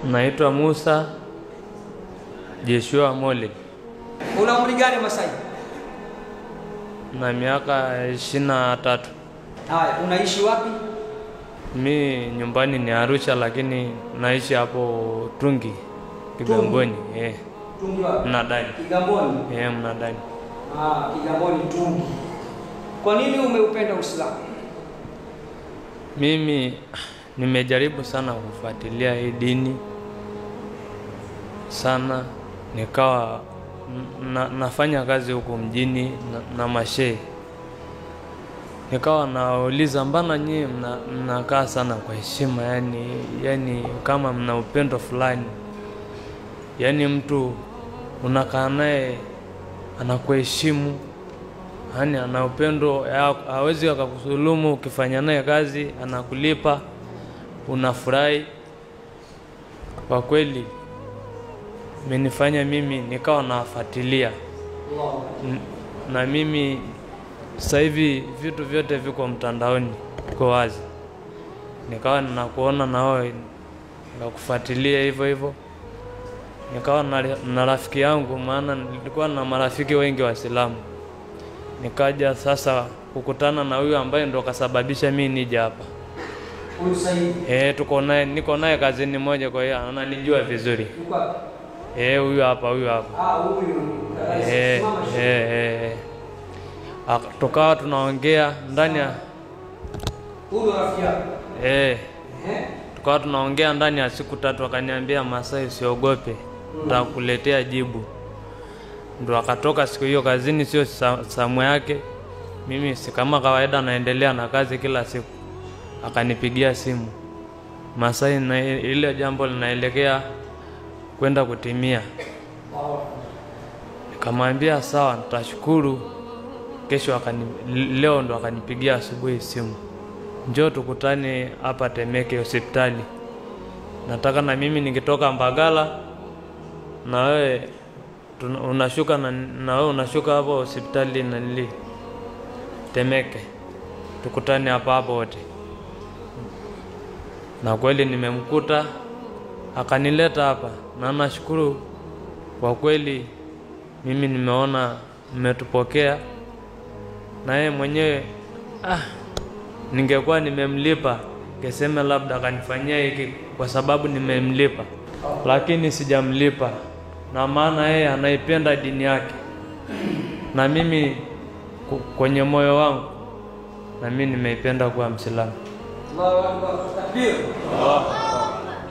Naitwa Musa Jeshua Mole. Una umri gani Masai? Na miaka 23. Haya, unaishi wapi? Mi nyumbani ni Arusha, lakini naishi hapo Tungi, Kigamboni. Tungi wapi? Mnadani. Kigamboni? Mnadani. Kigamboni Tungi. Kwa nini umeupenda Uislamu? Mimi nimejaribu sana kufuatilia hii dini sana, nikawa nafanya kazi huko mjini na mashehe. Nikawa nauliza, mbona nyinyi mnakaa sana kwa heshima, yani kama mna upendo fulani, yani mtu unakaa naye anakuheshimu, yani ana upendo, hawezi akakusulumu, ukifanya naye kazi anakulipa, unafurahi. Kwa kweli imenifanya mimi nikawa nafuatilia. Na mimi sasa hivi vitu vyote viko mtandaoni, kwa wazi. Nikawa ninakuona na wewe ngakufuatilia hivyo hivyo. Nikawa na rafiki yangu, maana nilikuwa na marafiki wengi Waislamu. Nikaja sasa kukutana na huyu ambaye ndo kasababisha mimi nije hapa. Huyu Said? Niko naye kazini moja, kwa hiyo ananijua vizuri. Huyu hapa. Huyu. Tukawa tunaongea ndani ya huyu rafiki yako? Tukawa tunaongea ndani ya siku 3, akaniambia, Masai usiogope, nitakuletea jibu. Ndio akatoka siku hiyo kazini, sio samu yake. Mimi si kama kawaida naendelea na kazi kila siku. Akanipigia simu, Masai, na ile jambo linaelekea kwenda kutimia. Nikamwambia sawa, nitashukuru. Kesho leo ndo akanipigia asubuhi simu, njoo tukutane hapa Temeke hospitali. Nataka na mimi nikitoka Mbagala na wewe unashuka na wewe unashuka hapo hospitali na Temeke, tukutane hapa wote. Na kweli nimemkuta, akanileta hapa, na nashukuru kwa kweli. Mimi nimeona mmetupokea, na yeye mwenyewe ningekuwa nimemlipa ngesema labda akanifanyia hiki kwa sababu nimemlipa, lakini sijamlipa, na maana yeye anaipenda dini yake, na mimi kwenye moyo wangu na mimi nimeipenda kuwa Muislamu. Allahu Akbar. Takbir.